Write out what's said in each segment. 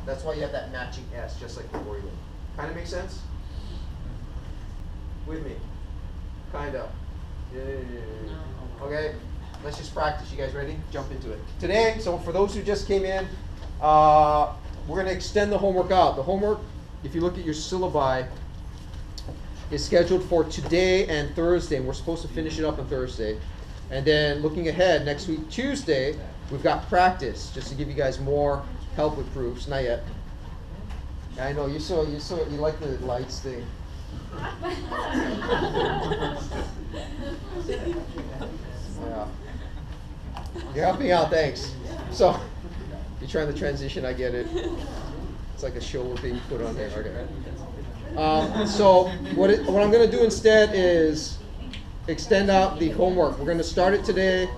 That's why you have that matching S, just like the Oregon. Kind of makes sense? With me? Kind of. Yeah. Okay, let's just practice. You guys ready? Jump into it. Today, so for those who just came in, we're going to extend the homework out. The homework, if you look at your syllabi, is scheduled for today and Thursday, and we're supposed to finish it up on Thursday. And then looking ahead, next week, Tuesday, we've got practice, just to give you guys more help with proofs. Not yet. I know, you like the lights thing. Yeah. You're helping out, thanks. So, you're trying to transition, I get it. It's like a show we're being put on there. Okay. So, what I'm going to do instead is extend out the homework. We're going to start it today,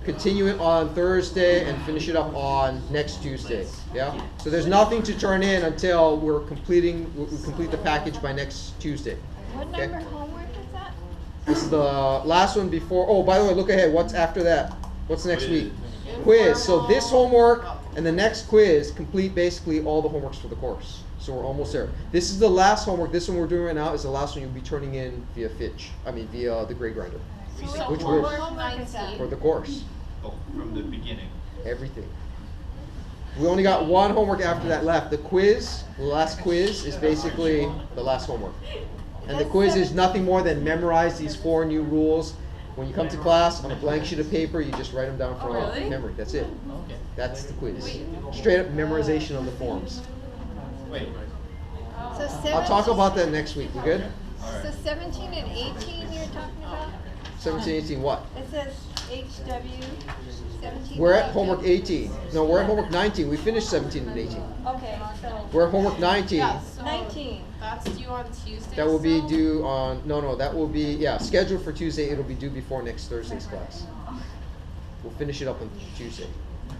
continue it on Thursday, and finish it up on next Tuesday. Yeah. So there's nothing to turn in until we complete the package by next Tuesday. What number homework is that? This is the last one before. Oh, by the way, look ahead. What's after that? What's next week? Quiz. So this homework and the next quiz complete basically all the homeworks for the course. So we're almost there. This is the last homework. This one we're doing right now is the last one you'll be turning in via via the grade grinder. So Which what we're homework is that? for the course. Oh, from the beginning. Everything. We only got one homework after that left. The quiz, the last quiz, is basically the last homework. And the quiz is nothing more than memorize these 4 new rules. When you come to class, on a blank sheet of paper, you just write them down from memory. That's it. Okay. That's the quiz. Straight up memorization of the forms. Wait. So I'll talk about that next week. We good? So 17 and 18 you're talking about? 17, 18, what? It says HW 17. We're at homework 18. No, we're at homework 19. We finished 17 and 18. Okay, so We're at homework 19. Yeah, so 19. That's due on Tuesday. That will be still? due on, that will be, scheduled for Tuesday. It'll be due before next Thursday's class. We'll finish it up on Tuesday,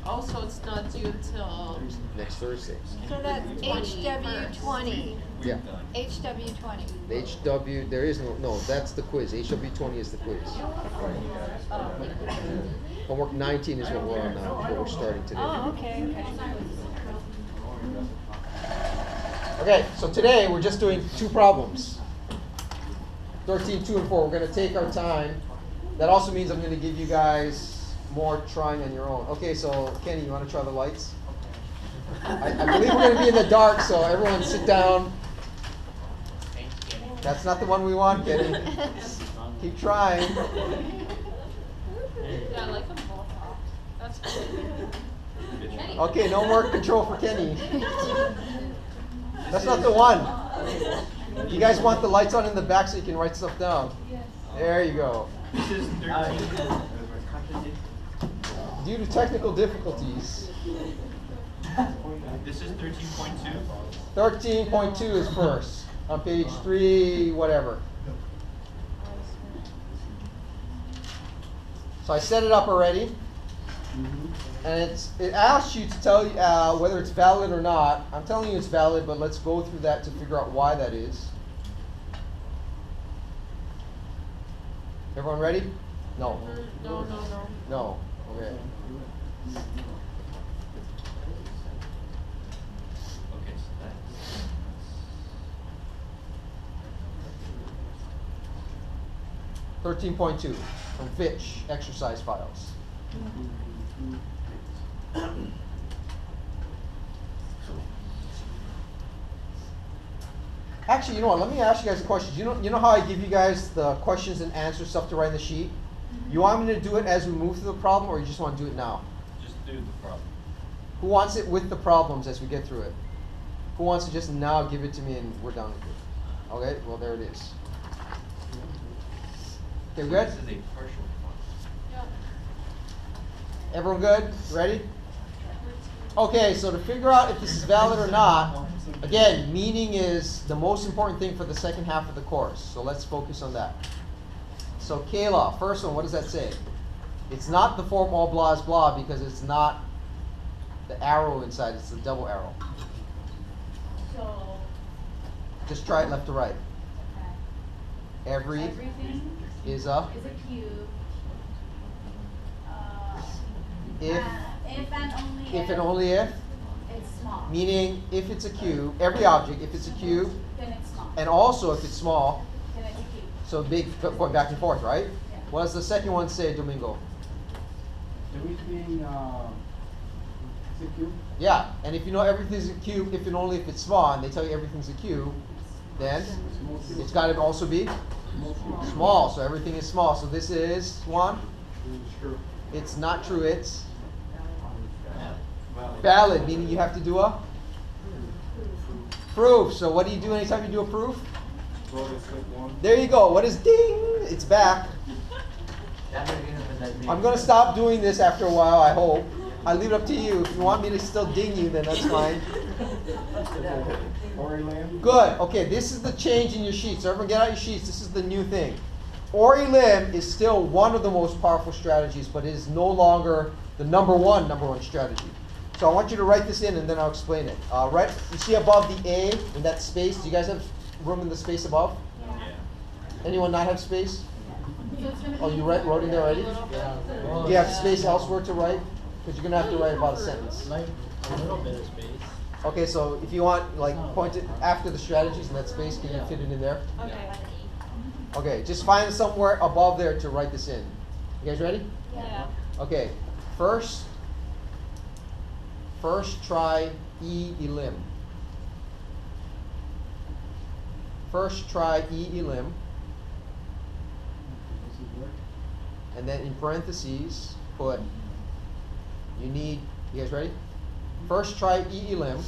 Oh, so it's not due until. next Thursday. So that's HW 20. Yeah. HW 20. The HW, there is no, that's the quiz. HW 20 is the quiz. Homework 19 is what we're on now, what we're starting today. Oh, okay. Okay, so today we're just doing 2 problems. 13, 2, and 4. We're going to take our time. That also means I'm going to give you guys more trying on your own. Okay, so Kenny, you want to try the lights? I believe we're going to be in the dark, so everyone sit down. That's not the one we want, Kenny. Keep trying. Yeah, I like them both off. That's cool. Kenny. Okay, no more control for Kenny. That's not the one. You guys want the lights on in the back so you can write stuff down? There you go. This is 13. Due to technical difficulties, This is 13.2. 13.2 is first on page 3, whatever. So I set it up already, and it asks you to tell you whether it's valid or not. I'm telling you it's valid, but let's go through that to figure out why that is. Everyone ready? No. No. No. Okay. Okay, so that's. 13.2 from Fitch, exercise files. Actually, you know what? Let me ask you guys a question. You know how I give you guys the questions and answer stuff to write in the sheet? You want me to do it as we move through the problem, or you just want to do it now? Just do the problem. Who wants it with the problems as we get through it? Who wants to just now give it to me and we're done with it? Okay, well there it is. Okay, good? This is a partial one. Yeah. Everyone good? Ready? Okay, so to figure out if this is valid or not, again, meaning is the most important thing for the second half of the course. So let's focus on that. So Kayla, first one, what does that say? It's not the form all blah is blah because it's not the arrow inside, it's the double arrow. So, Just try it left to right. okay. Everything Is is a cube. if If and only and only if. It's small. Meaning, if it's a cube, every object, if it's a cube, Then it's small. and also if it's small, Then it's a cube. so big, going back and forth, right? Yeah. What does the second one say, Domingo? Everything is a cube. Yeah, and if you know everything's a cube, if and only if it's small, and they tell you everything's a cube, then Small cube. it's got to also be Small cube. small. So everything is small. So this is one. Sure. It's not true. It's valid, meaning you have to do a proof. So what do you do anytime you do a proof? So it's like one. There you go. What is ding? It's back. I'm going to stop doing this after a while, I hope. I leave it up to you. If you want me to still ding you, then that's fine. Ori lim. Good. Okay, this is the change in your sheets. So everyone get out your sheets. This is the new thing. Ori lim is still one of the most powerful strategies, but it is no longer the number one strategy. So I want you to write this in, and then I'll explain it. Right? You see above the A in that space? Do you guys have room in the space above? Yeah. Anyone not have space? So it's gonna Oh, be- you wrote in there already? Do you have space elsewhere to write? Because you're going to have to write about a sentence. Like a little bit of space. Okay, so if you want, like, point it after the strategies in that space, can you fit it in there? Okay. Okay, just find somewhere above there to write this in. You guys ready? Yeah. Okay, first try elim. First try elim, and then in parentheses put, you need, you guys ready? First try elim,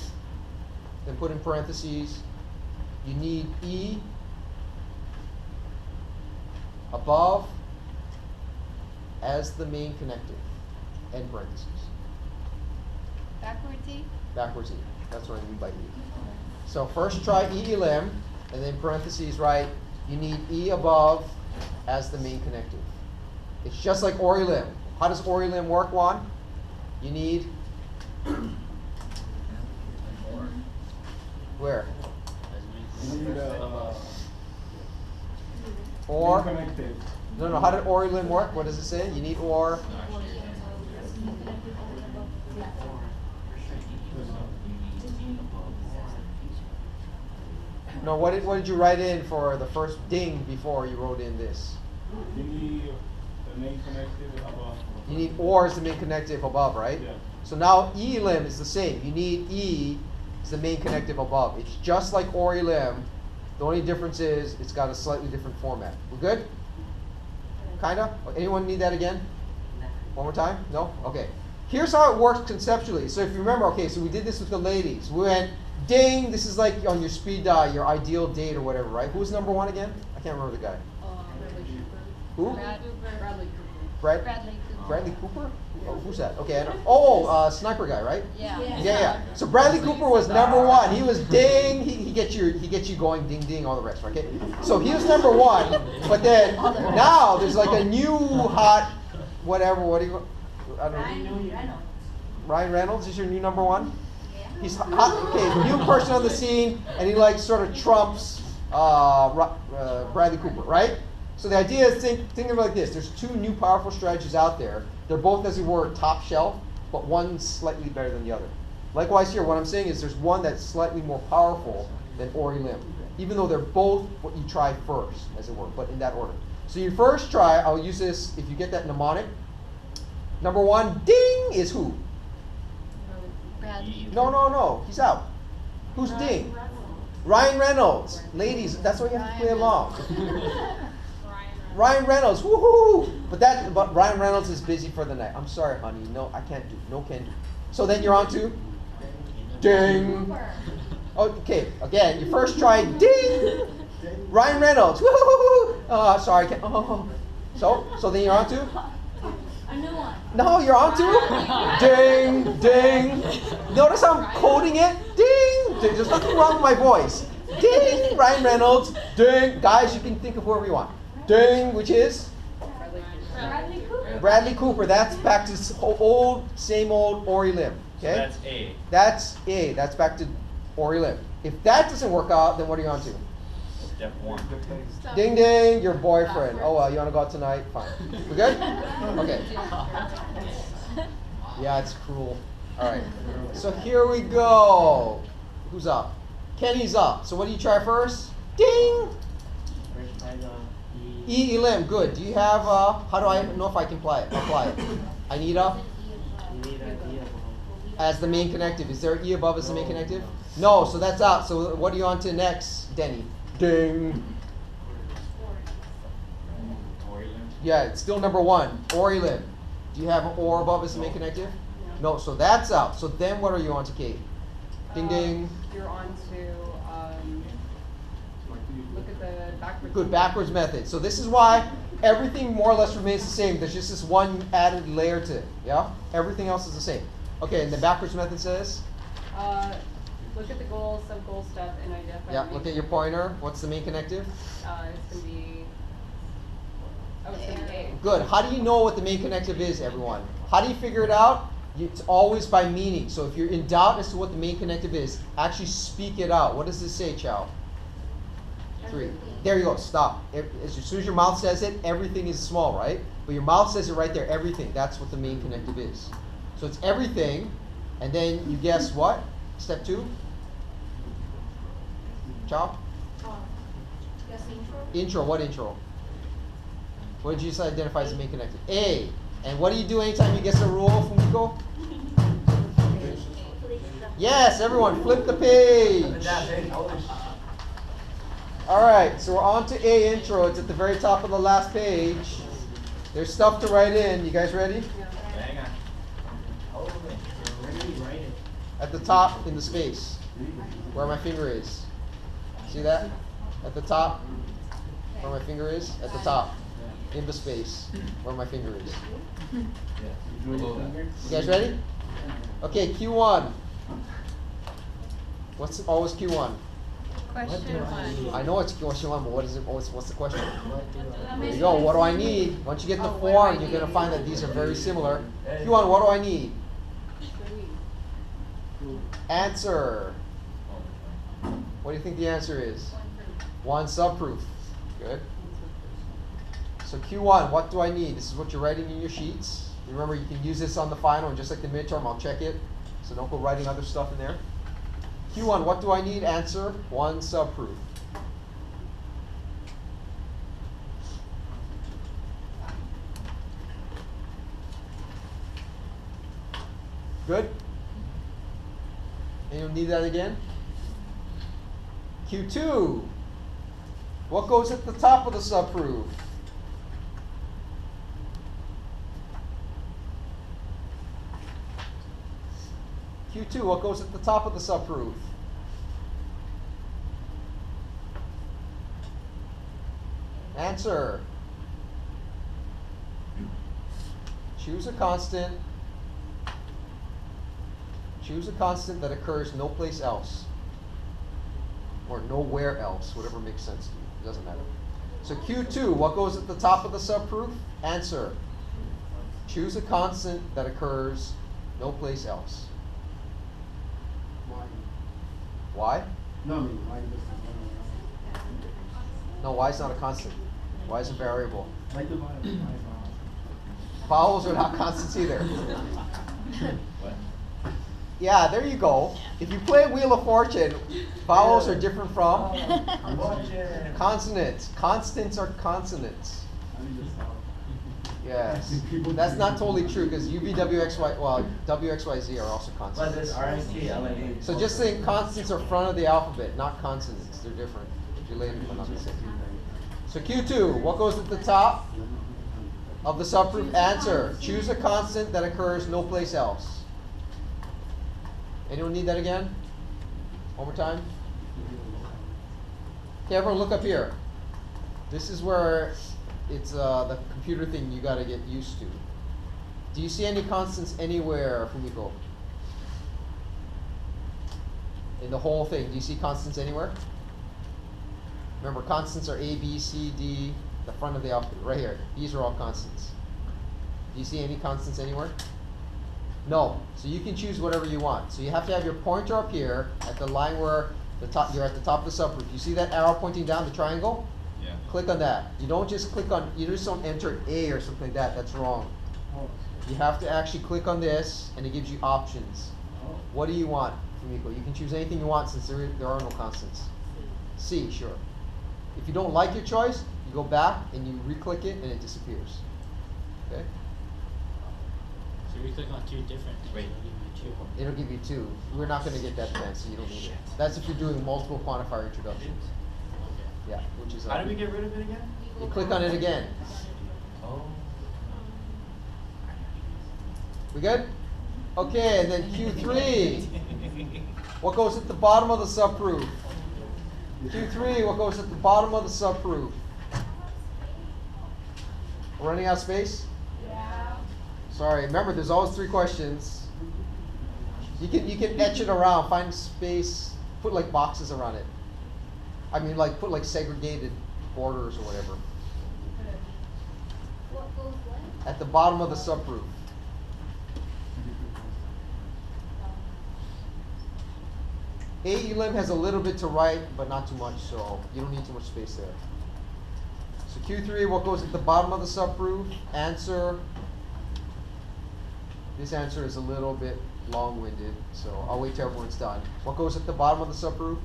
then put in parentheses, you need E above as the main connective, end parentheses. Backwards E? Backwards E. That's what I mean by E. So first try elim, and then parentheses write, you need E above as the main connective. It's just like Ori lim. How does Ori lim work, Juan? You need where? You need Or? connected. No, how did Ori lim work? What does it say? You need or. No, what did you write in for the first ding before you wrote in this? You need the main connected above. You need or as the main connective above, right? Yeah. So now elim is the same. You need E as the main connective above. It's just like Ori lim. The only difference is it's got a slightly different format. We're good? Kinda? Anyone need that again? One more time? No? Okay. Here's how it works conceptually. So if you remember, okay, so we did this with the ladies. We went ding. This is like on your speed dial, your ideal date or whatever, right? Who's number one again? I can't remember the guy. Who? Bradley Bradley Cooper? Oh, who's that? Okay. I know. Oh, sniper guy, right? Yeah. Yeah. So Bradley Cooper was number one. He was ding. He gets you going ding ding all the rest. Okay. So he was number one. But then now there's like a new hot whatever. What do you? I don't know. Ryan Reynolds is your new number one. He's hot. Okay, new person on the scene, and he like sort of trumps Bradley Cooper, right? So the idea is think of it like this. There's two new powerful strategies out there. They're both, as it were, top shelf, but one's slightly better than the other. Likewise here, what I'm saying is there's one that's slightly more powerful than Ori lim, even though they're both what you try first, as it were, but in that order. So your first try, I'll use this, if you get that mnemonic. Number one, ding, is who? Bradley. No, he's out. Who's ding? Ryan Reynolds. Ladies, that's why you have to play along. Ryan Reynolds, woohoo! But Ryan Reynolds is busy for the night. I'm sorry, honey. No, I can't do. No can do. So then you're on to ding. Okay, again, you first try ding. Ryan Reynolds, woohoo! Sorry, I can't. Oh. So then you're on to. A new one. No, you're on to ding, ding. Notice how I'm coding it. Ding, ding. There's nothing wrong with my voice. Ding, Ryan Reynolds. Ding, guys, you can think of whoever you want. Ding, which is Bradley Cooper. Bradley Cooper. That's back to same old Ori lim. So Okay, that's A. that's A. That's back to Ori lim. If that doesn't work out, then what are you on to? Step one. Ding, ding, your boyfriend. Oh well, you want to go out tonight? Fine. We good? Okay. Yeah, it's cruel. All right. So here we go. Who's up? Kenny's up. So what do you try first? Ding! First try the E elim. Good. Do you have? How do I know if I can apply it? I need a You need an E above. as the main connective. Is there E above as the main connective? No. So that's out. So what are you on to next, Denny? Ding. Yeah, it's still number one. Or elim. Do you have an or above as the main connective? No. So that's out. So then what are you on to, Kate? Ding ding. You're on to, look at the backwards. Good, backwards method. So this is why everything more or less remains the same. There's just this one added layer to it. Yeah? Everything else is the same. Okay, and the backwards method says? Look at the goal, sub-goal step, and identify. Yeah, the look main at your pointer. What's the main connective? It's gonna be, it's gonna be A. Good. How do you know what the main connective is, everyone? How do you figure it out? It's always by meaning. So if you're in doubt as to what the main connective is, actually speak it out. What does this say, Chow? 3. There you go. Stop. As soon as your mouth says it, everything is small, right? But your mouth says it right there. Everything. That's what the main connective is. So it's everything, and then you guess what? Step 2. Chow? Guess intro? Intro. What intro? What did you just identify as the main connective? A. And what do you do anytime you guess a rule, Fumiko? Yes, everyone, flip the page. All right, so we're on to A intro. It's at the very top of the last page. There's stuff to write in. You guys ready? Hang on. Where do you write it? At the top in the space, where my finger is. See that? At the top, where my finger is? At the top, in the space, where my finger is. You guys ready? Okay, Q1. What's always Q1? Question one. I know it's question 1, but what is it? What's the question? What do I There you go. What do I need? Once you get the form, you're going to find that these are very similar. Q1, what do I need? Answer. What do you think the answer is? 1 subproof. Good. So Q1, what do I need? This is what you're writing in your sheets. Remember, you can use this on the final, and just like the midterm, I'll check it. So don't go writing other stuff in there. Q1, what do I need? Answer, 1 subproof. Good? And you'll need that again? Q2, what goes at the top of the subproof? Q2, what goes at the top of the subproof? Answer. Choose a constant. Choose a constant that occurs no place else. Or nowhere else, whatever makes sense to you. It doesn't matter. So Q2, what goes at the top of the subproof? Answer. Choose a constant that occurs no place else. Why? No, I mean, why this is No, y is not a constant. Y is a variable. like the Vowels are not constants either. What? Yeah, there you go. If you play Wheel of Fortune, vowels are different from consonants. Constants are consonants. Yes. That's not totally true because UVWXY, well, WXYZ are also consonants. So just think constants are front of the alphabet, not consonants. They're different. Related but not the same. So Q2, what goes at the top of the subproof? Answer. Choose a constant that occurs no place else. Anyone need that again? One more time. Okay, everyone look up here. This is where it's the computer thing you got to get used to. Do you see any constants anywhere, Fumiko? In the whole thing, do you see constants anywhere? Remember, constants are A, B, C, D, the front of the alphabet, right here. These are all constants. Do you see any constants anywhere? No. So you can choose whatever you want. So you have to have your pointer up here at the line where the top, you're at the top of the subproof. You see that arrow pointing down, the triangle? Yeah. Click on that. You don't just click on, you just don't enter A or something like that. That's wrong. You have to actually click on this, and it gives you options. What do you want, Fumiko? You can choose anything you want since there are no constants. C, sure. If you don't like your choice, you go back and you re-click it, and it disappears. Okay? So we click on two different things. Wait. It'll give you two. We're not going to get that then, so you don't need it. That's if you're doing multiple quantifier introductions. Okay. Yeah, which is. How do we get rid of it again? You click on it again. Oh. We good? Okay, and then Q3. What goes at the bottom of the subproof? Q3, what goes at the bottom of the subproof? We're running out of space? Yeah. Sorry, remember there's always 3 questions. You can etch it around, find space, put like boxes around it. I mean like put like segregated borders or whatever. What goes what? At the bottom of the subproof. A elim has a little bit to write, but not too much, so you don't need too much space there. So Q3, what goes at the bottom of the subproof? Answer. This answer is a little bit long-winded, so I'll wait till everyone's done. What goes at the bottom of the subproof?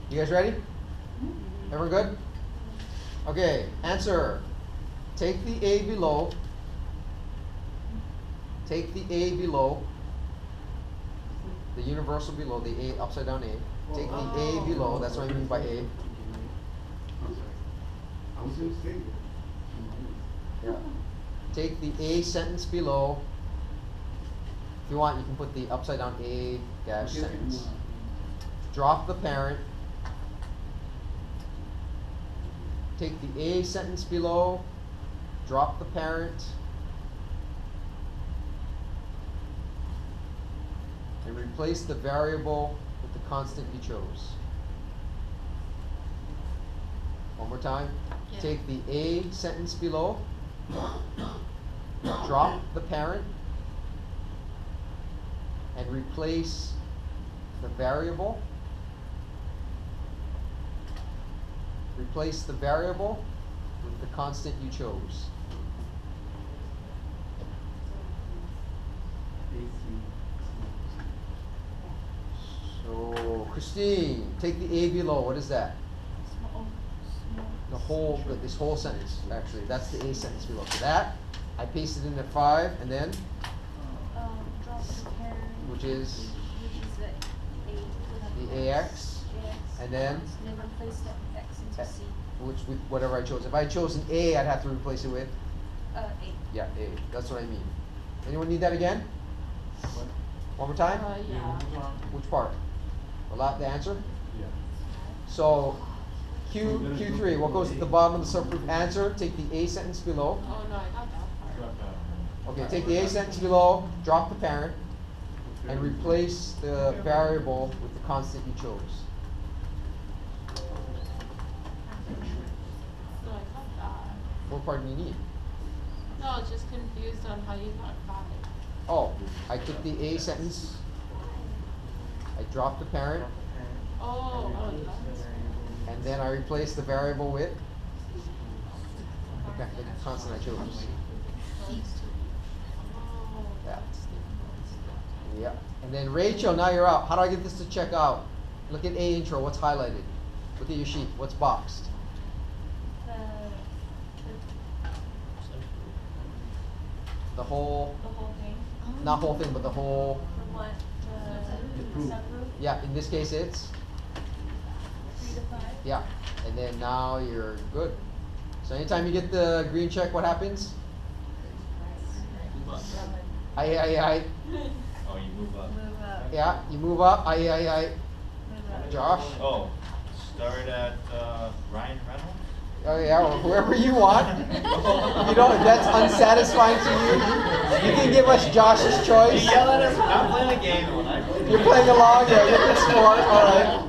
You guys ready? Everyone good? Okay, answer. Take the A below. Take the A below. The universal below, the A, upside down A. Take the A below, that's what I mean by A. Yeah. Take the A sentence below. If you want, you can put the upside down A dash sentence. Drop the parent. Take the A sentence below. Drop the parent. And replace the variable with the constant you chose. One more time. Yeah. Take the A sentence below. Drop the parent. And replace the variable. Replace the variable with the constant you chose. So, Christine, take the A below. What is that? The whole, this whole sentence, actually. That's the A sentence below. So that, I pasted in at 5, and then, Drop the parent. which is Which is the A. the AX, and then, And then replace the X into C. which with whatever I chose. If I chose an A, I'd have to replace it with, A. yeah, A. That's what I mean. Anyone need that again? One more time? Yeah. Which part? The answer? Yeah. So, Q3, what goes at the bottom of the subproof? Answer, take the A sentence below. Oh, no, I got that part. Drop that. Okay, take the A sentence below, drop the parent, and replace the variable with the constant you chose. No, I got that. What part do you need? No, I was just confused on how you got 5. Oh, I took the A sentence, I dropped the parent, Oh, that's. and then I replaced the variable with the constant I chose. Oh. Yeah. Yeah. And then Rachel, now you're out. How do I get this to check out? Look at A intro, what's highlighted? Look at your sheet, what's boxed? The whole, The whole thing. not whole thing, but the whole, From what? The subgroup. yeah, in this case it's, 3 to 5. yeah. And then now you're good. So anytime you get the green check, what happens? Move up. Aye. Oh, you move up. Move up. Yeah, you move up. Aye. Move up. Josh? Oh, start at Ryan Reynolds? Oh yeah, or whoever you want. If you don't, if that's unsatisfying to you, you can give us Josh's You choice. yell at us, we're not playing a game. When I play. You're playing along, yeah, you're smart, alright.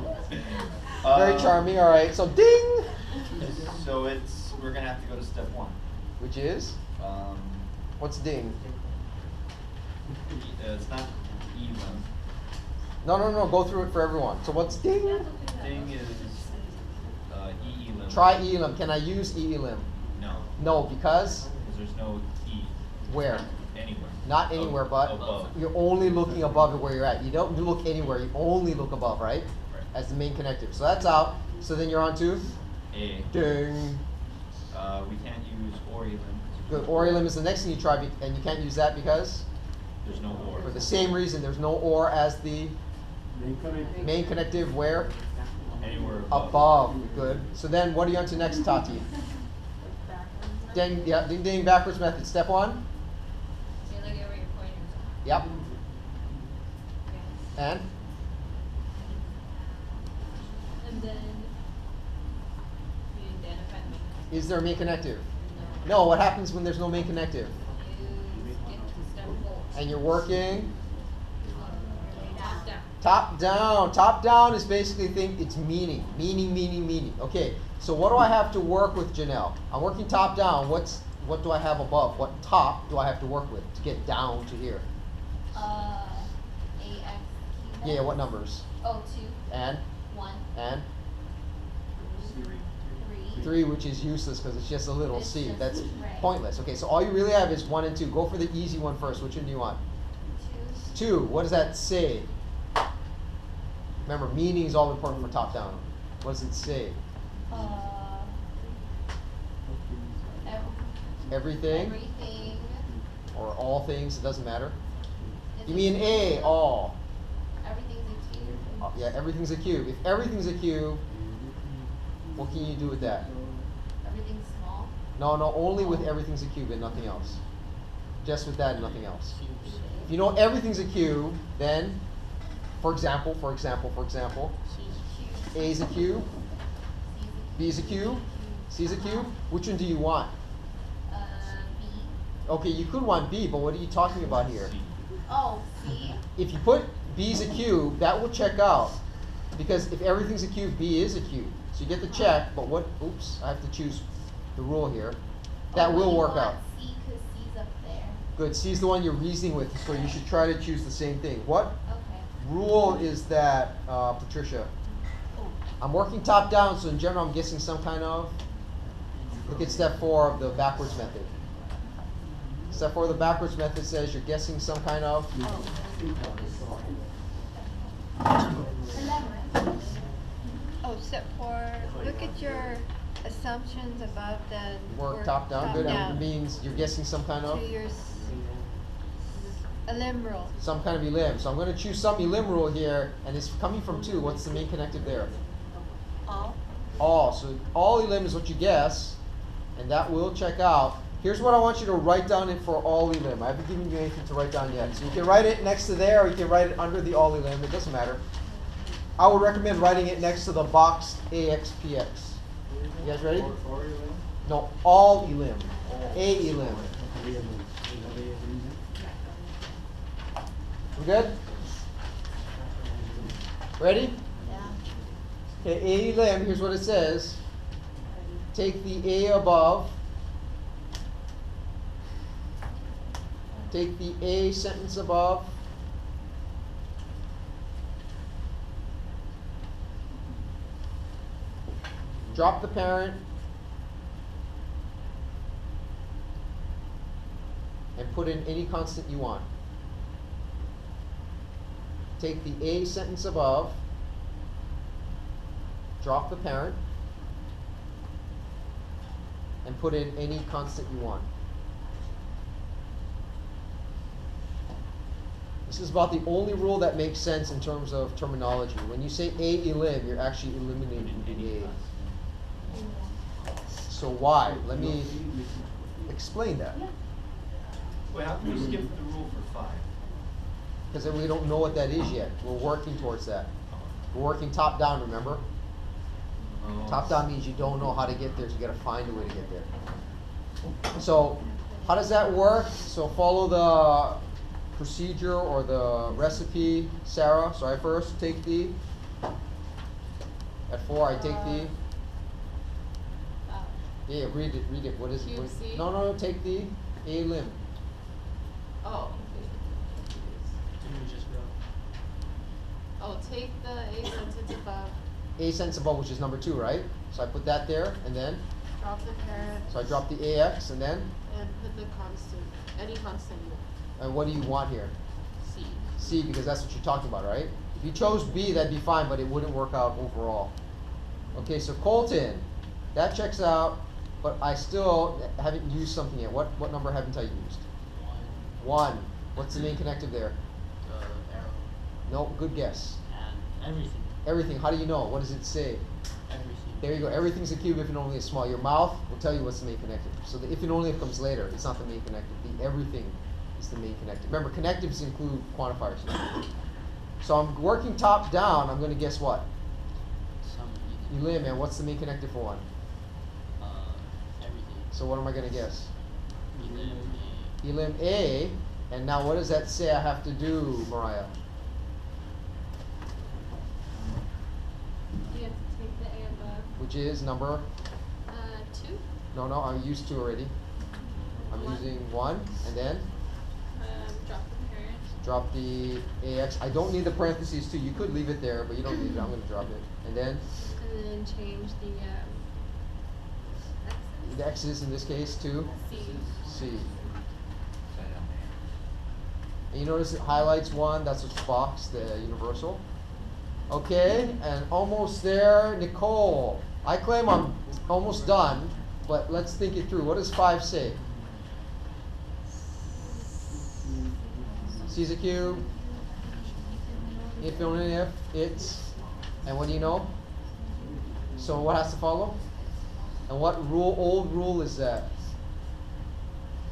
Very charming, alright. So ding! So we're gonna have to go to step 1. Which is? Um, What's ding? it's not even. No, go through it for everyone. So what's ding? Ding is E-elim. Try elim. Can I use elim? No, No, because because there's no E where? anywhere. Not anywhere, but Above. you're only looking above it where you're at. You don't look anywhere. You only look above, right? Right. As the main connective. So that's out. So then you're on to A. ding. We can't use or elim. Good. Or-elim is the next thing you try, and you can't use that because There's no or. for the same reason. There's no or as the Main connective. main connective. Where? Anywhere above. Above. Good. So then, what are you on to next, Tati? Ding. Yeah. Ding. Ding. Backwards method. Step one. So you look at where your pointers are. Yep. Okay. And And then you identify the main. is there a main connective? No. No. What happens when there's no main connective? You get to step 4. And you're working Top down. top down. Top down is basically it's meaning. Okay, so what do I have to work with, Janelle? I'm working top down. What do I have above? What top do I have to work with to get down to here? AX cubed. Yeah, what numbers? Oh, 2, And 1, and 3. 3, which is useless because it's just a little It's c. just- That's right. pointless. Okay, so all you really have is 1 and 2. Go for the easy one first. Which one do you want? 2. 2. What does that say? Remember, meaning is all important for top down. What does it say? Everything Everything. or all things? It doesn't matter. is You a mean A, cube. all. Everything's a cube. Yeah, everything's a cube. If everything's a cube, what can you do with that? Everything's small. No, only with everything's a cube and nothing else. Just with that and nothing else. If you know everything's a cube, then, for example, A is a cube, B is a cube, C is a cube. Which one do you want? B. Okay, you could want B, but what are you talking about here? C. Oh, C. If you put B is a cube, that will check out. Because if everything's a cube, B is a cube. So you get the check, but what, oops, I have to choose the rule here. That will work out. C because C's up there. Good, C is the one you're reasoning with, so you should try to choose the same thing. What Okay. rule is that, Patricia? I'm working top down, so in general I'm guessing some kind of, look at step 4 of the backwards method. Step 4 of the backwards method says you're guessing some kind of, Oh, step 4, look at your assumptions about the work top down. Good, down. it means you're guessing some kind of, To your elim rule. some kind of elim. So I'm going to choose some elim rule here, and it's coming from 2. What's the main connective there? All. All. So all elim is what you guess, and that will check out. Here's what I want you to write down it for all elim. I haven't given you anything to write down yet. So you can write it next to there, or you can write it under the all elim. It doesn't matter. I would recommend writing it next to the boxed AXPX. You guys ready? No, all elim. A elim. We good? Ready? Yeah. Okay, A elim, here's what it says. Take the A above. Take the A sentence above. Drop the parent. And put in any constant you want. Take the A sentence above. Drop the parent. And put in any constant you want. This is about the only rule that makes sense in terms of terminology. When you say A elim, you're actually eliminating the A. So why? Let me explain that. Wait, how can we skip the rule for 5? Because we don't know what that is yet. We're working towards that. We're working top down, remember? Oh. Top down means you don't know how to get there, so you gotta find a way to get there. So, how does that work? So follow the procedure or the recipe, Sarah. So I first take the, at 4 I take the, yeah, read it, what is it? Cube C? No, take the A lim. Oh. Oh, take the A sentence above, A sentence above, which is number 2, right? So I put that there, and then, drop the parent, so I drop the AX, and then, and put the constant, any constant you want. and what do you want here? C. C, because that's what you're talking about, right? If you chose B, that'd be fine, but it wouldn't work out overall. Okay, so Colton, that checks out, but I still haven't used something yet. What number haven't I used? 1. What's the main connective there? The arrow. No, good guess. And everything. Everything, how do you know? What does it say? Everything. There you go, everything's a cube if and only is small. Your mouth will tell you what's the main connective. So the if and only if comes later, it's not the main connective. The everything is the main connective. Remember, connectives include quantifiers. So I'm working top down, I'm gonna guess what? Some Elim, and what's the main connective for 1? everything. So what am I gonna guess? Elim, Elim A, and now what does that say I have to do, Mariah? You have to take the A above. Which is number? 2. No, I used 2 already. I'm One. using 1, and then Drop the parent. drop the AX. I don't need the parentheses too. You could leave it there, but you don't need it. I'm gonna drop it. And then And then change the X's in this case to C. C. And you notice it highlights 1, that's what's boxed, the universal. Okay, and almost there, Nicole. I claim I'm almost done, but let's think it through. What does 5 say? C's a cube. If only if it's, and what do you know? So what has to follow? And what old rule is that?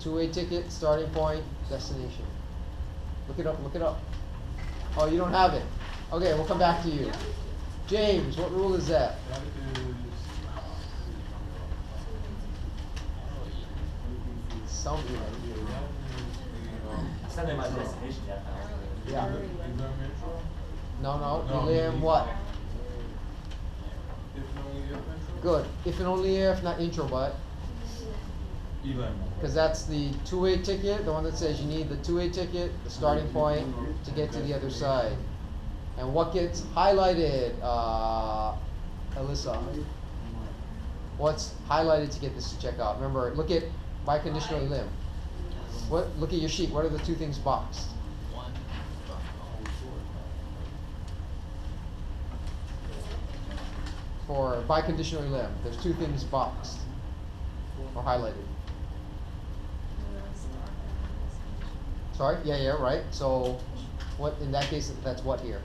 Two-way ticket, starting point, destination. Look it up. Oh, you don't have it. Okay, we'll come back to you. James, what rule is that? That is. Sound Yeah, that is the, Send them my destination, Yeah. Elim intro. No, No, Elim what? If and only if intro. Good. If and only if, not intro, but. Elim. Because that's the two-way ticket, the one that says you need the two-way ticket, the starting point, to get to the other side. And what gets highlighted, Alyssa? What's highlighted to get this to check out? Remember, look at biconditional elim. Look at your sheet. What are the 2 things boxed? 1. For biconditional elim, there's 2 things boxed or highlighted. Sorry? Yeah, right. So, what in that case? That's what here?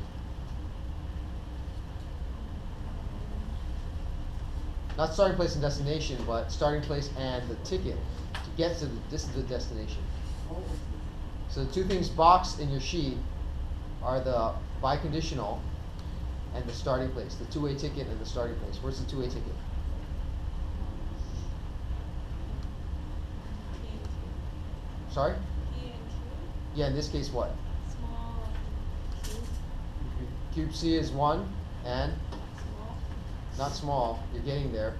Not starting place and destination, but starting place and the ticket to get to this is the destination. So the 2 things boxed in your sheet are the biconditional and the starting place, the two-way ticket and the starting place. Where's the two-way ticket? Sorry? Yeah, in this case what? Small. Cube C is 1 and Small. not small, you're getting there.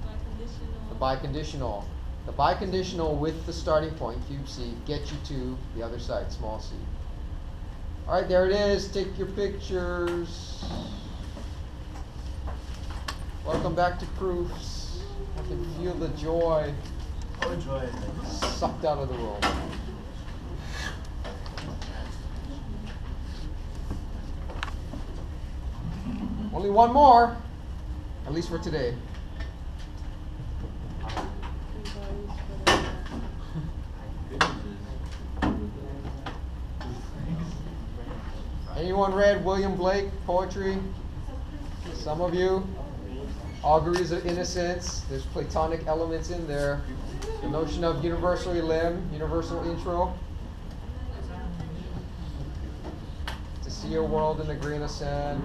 Biconditional. The biconditional. The biconditional with the starting point, cube C, get you to the other side, small c. Alright, there it is. Take your pictures. Welcome back to proofs. I can feel the joy Oh, enjoy it. sucked out of the room. Only one more, at least for today. Anyone read William Blake poetry? Some of you. Auguries of Innocence. There's Platonic elements in there. The notion of universal elim, universal intro. To see your world in a grain of sand.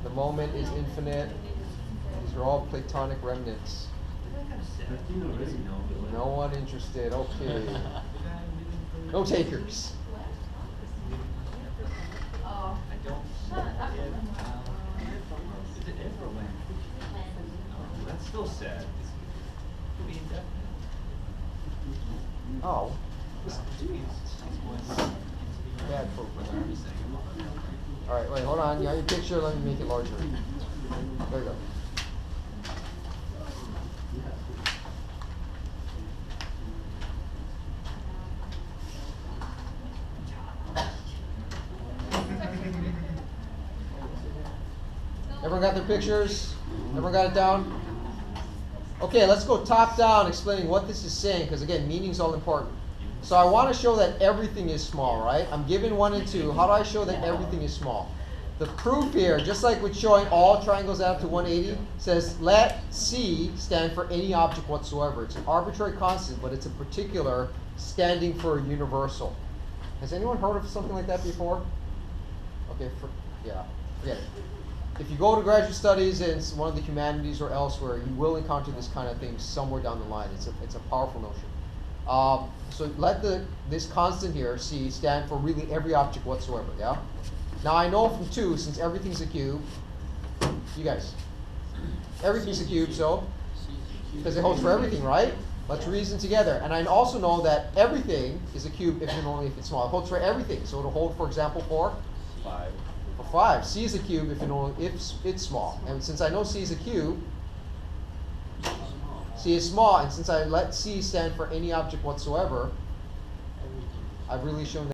The moment is infinite. These are all Platonic remnants. No one interested. Okay. No takers. Oh. Is it if or when? That's still sad. Could be indefinite. Oh. Bad program. All right, wait, hold on. You got your picture. Let me make it larger. There you go. Everyone got their pictures? Everyone got it down? Okay, let's go top down explaining what this is saying, because again, meaning's all important. So I want to show that everything is small, right? I'm given 1 and 2. How do I show that everything is small? The proof here, just like with showing all triangles add up to 180, says let C stand for any object whatsoever. It's an arbitrary constant, but it's a particular standing for a universal. Has anyone heard of something like that before? Okay, yeah, forget it. If you go to graduate studies in one of the humanities or elsewhere, you will encounter this kind of thing somewhere down the line. It's a powerful notion. So let this constant here, C, stand for really every object whatsoever, yeah? Now I know from 2, since everything's a cube, you guys, everything's a cube, so, because it holds for everything, right? Let's reason together. And I also know that everything is a cube if and only if it's small. It holds for everything, so it'll hold, for example, for 5. for 5. C is a cube if and only if it's small. And since I know C is a cube, C is small, and since I let C stand for any object whatsoever, I've really shown that